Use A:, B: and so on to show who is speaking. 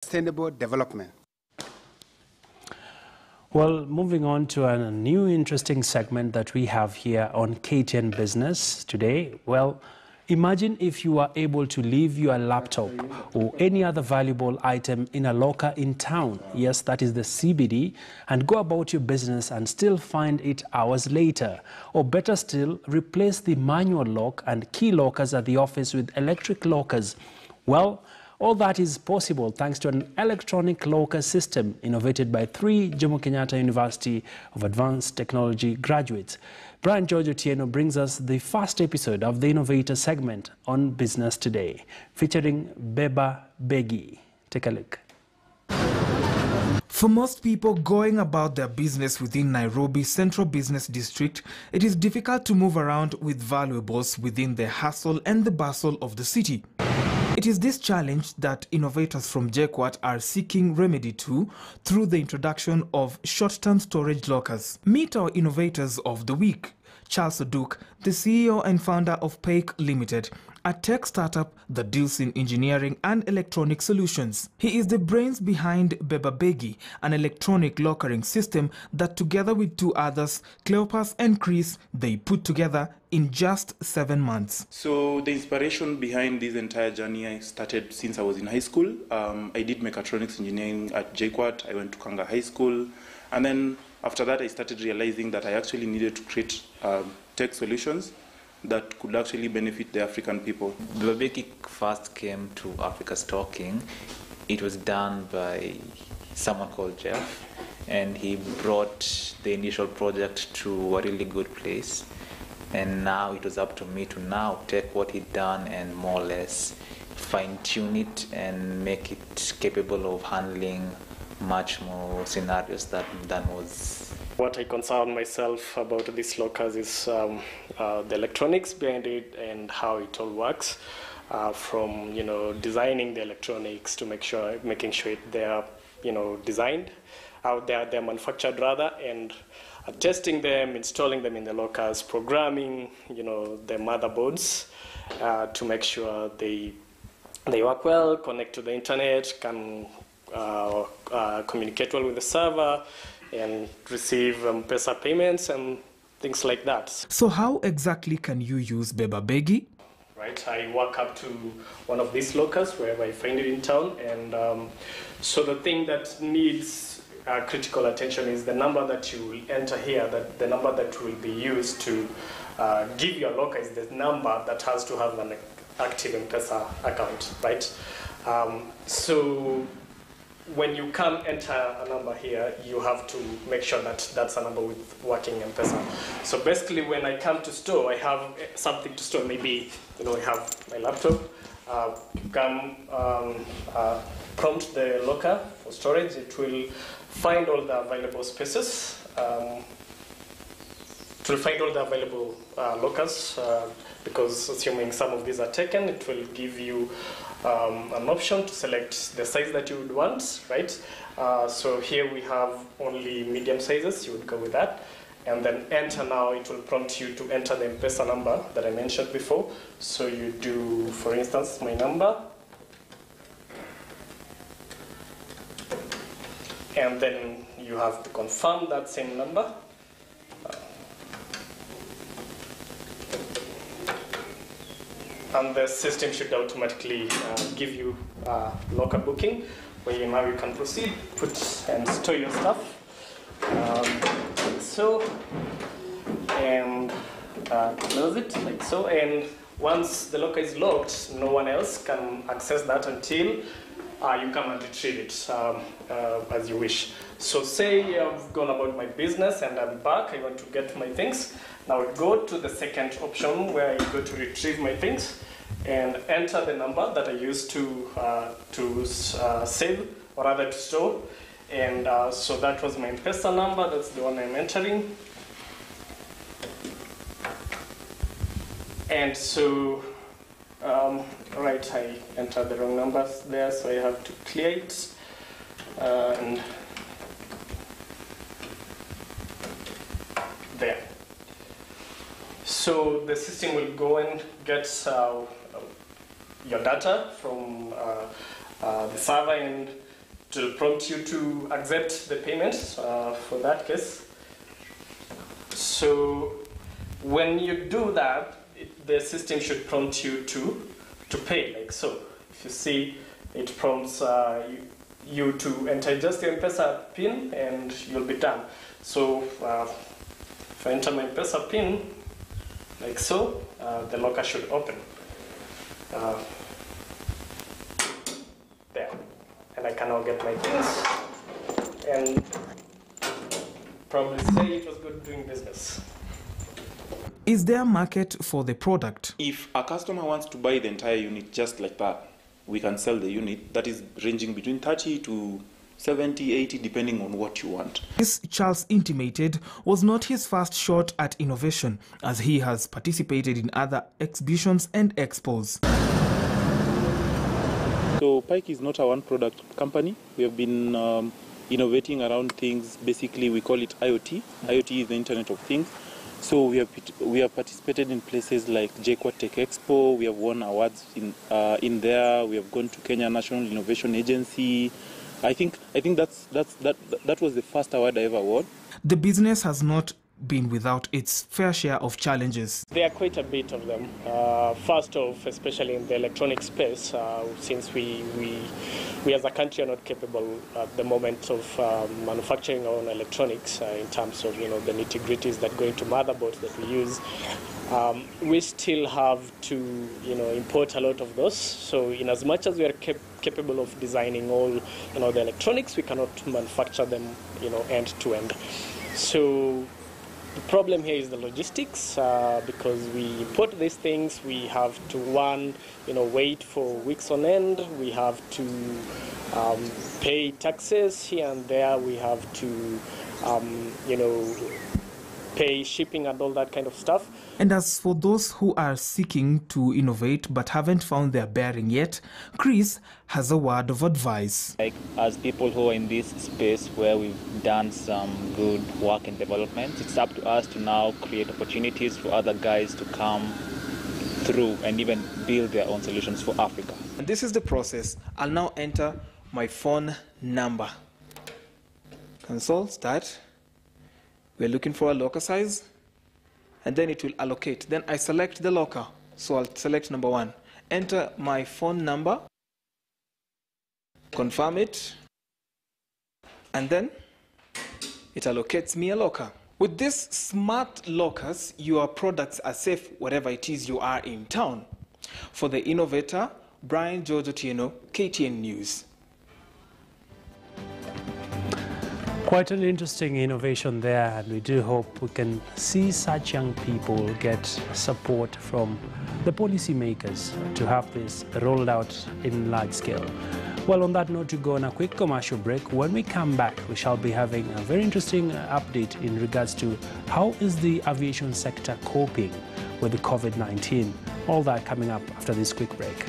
A: sustainable development.
B: Well, moving on to a new interesting segment that we have here on KTN Business today. Well, imagine if you are able to leave your laptop or any other valuable item in a locker in town. Yes, that is the CBD, and go about your business and still find it hours later. Or better still, replace the manual lock and key lockers at the office with electric lockers. Well, all that is possible thanks to an electronic locker system innovated by 3 Jomo Kenyatta University of Advanced Technology graduates. Brian George Otieno brings us the first episode of the Innovator segment on Business Today, featuring Beba Beggie. Take a look.
C: For most people going about their business within Nairobi Central Business District, it is difficult to move around with valuables within the hustle and the bustle of the city. It is this challenge that innovators from JKUAT are seeking remedy to through the introduction of short-term storage lockers. Meet our innovators of the week. Charles Oduk, the CEO and founder of Paic Limited, a tech startup that deals in engineering and electronic solutions. He is the brains behind Beba Beggie, an electronic lockering system that together with 2 others, Cleopas and Chris, they put together in just 7 months.
D: So the inspiration behind this entire journey I started since I was in high school. I did mechatronics engineering at JKUAT. I went to Kanga High School, and then after that I started realizing that I actually needed to create tech solutions that could actually benefit the African people.
E: Beba Beggie first came to Africa Stocking. It was done by someone called Jeff, and he brought the initial project to a really good place. And now it was up to me to now take what he'd done and more or less fine-tune it and make it capable of handling much more scenarios than was.
F: What I concern myself about these lockers is the electronics behind it and how it all works. From designing the electronics to making sure they're designed, they're manufactured rather, and testing them, installing them in the lockers, programming the motherboards to make sure they work well, connect to the internet, can communicate well with the server, and receive M-Pesa payments and things like that.
C: So how exactly can you use Beba Beggie?
F: Right, I walk up to one of these lockers wherever I find it in town, and so the thing that needs critical attention is the number that you will enter here, the number that will be used to give your locker is the number that has to have an active M-Pesa account, right? So when you come enter a number here, you have to make sure that that's a number with working M-Pesa. So basically, when I come to store, I have something to store. Maybe I have my laptop. You come prompt the locker for storage. It will find all the available spaces. It will find all the available lockers because assuming some of these are taken, it will give you an option to select the size that you would want, right? So here we have only medium sizes, you would go with that. And then enter now, it will prompt you to enter the M-Pesa number that I mentioned before. So you do, for instance, my number. And then you have to confirm that same number. And the system should automatically give you locker booking, where now you can proceed, put and store your stuff. And close it like so. And once the locker is locked, no one else can access that until you come and retrieve it as you wish. So say I've gone about my business and I'm back, I want to get my things. Now I go to the second option where I go to retrieve my things and enter the number that I used to save or rather to store. And so that was my M-Pesa number, that's the one I'm entering. And so, right, I entered the wrong numbers there, so I have to clear it. And there. So the system will go and get your data from the server and will prompt you to accept the payment for that case. So when you do that, the system should prompt you to pay, like so. If you see, it prompts you to enter just your M-Pesa PIN and you'll be done. So if I enter my M-Pesa PIN, like so, the locker should open. There. And I can now get my pins and probably say it was good doing business.
C: Is there a market for the product?
D: If a customer wants to buy the entire unit just like that, we can sell the unit. That is ranging between 30 to 70, 80, depending on what you want.
C: This, Charles intimated, was not his first shot at innovation, as he has participated in other exhibitions and expos.
D: So Paic is not a one-product company. We have been innovating around things. Basically, we call it IoT. IoT is the Internet of Things. So we have participated in places like JQuat Tech Expo. We have won awards in there. We have gone to Kenya National Innovation Agency. I think that was the first award I ever won.
C: The business has not been without its fair share of challenges.
F: There are quite a bit of them. First off, especially in the electronic space, since we as a country are not capable at the moment of manufacturing our own electronics in terms of the nitty-gritties that go into motherboards that we use. We still have to import a lot of those. So in as much as we are capable of designing all the electronics, we cannot manufacture them end to end. So the problem here is the logistics, because we import these things, we have to wait for weeks on end, we have to pay taxes here and there, we have to pay shipping and all that kind of stuff.
C: And as for those who are seeking to innovate but haven't found their bearing yet, Chris has a word of advice.
E: Like, as people who are in this space where we've done some good work in development, it's up to us to now create opportunities for other guys to come through and even build their own solutions for Africa.
C: And this is the process. I'll now enter my phone number. Console, start. We're looking for a locker size, and then it will allocate. Then I select the locker, so I'll select number 1. Enter my phone number, confirm it, and then it allocates me a locker. With these smart lockers, your products are safe wherever it is you are in town. For the Innovator, Brian George Otieno, KTN News.
B: Quite an interesting innovation there, and we do hope we can see such young people get support from the policymakers to have this rolled out in large scale. Well, on that note, to go on a quick commercial break. When we come back, we shall be having a very interesting update in regards to how is the aviation sector coping with the COVID-19. All that coming up after this quick break.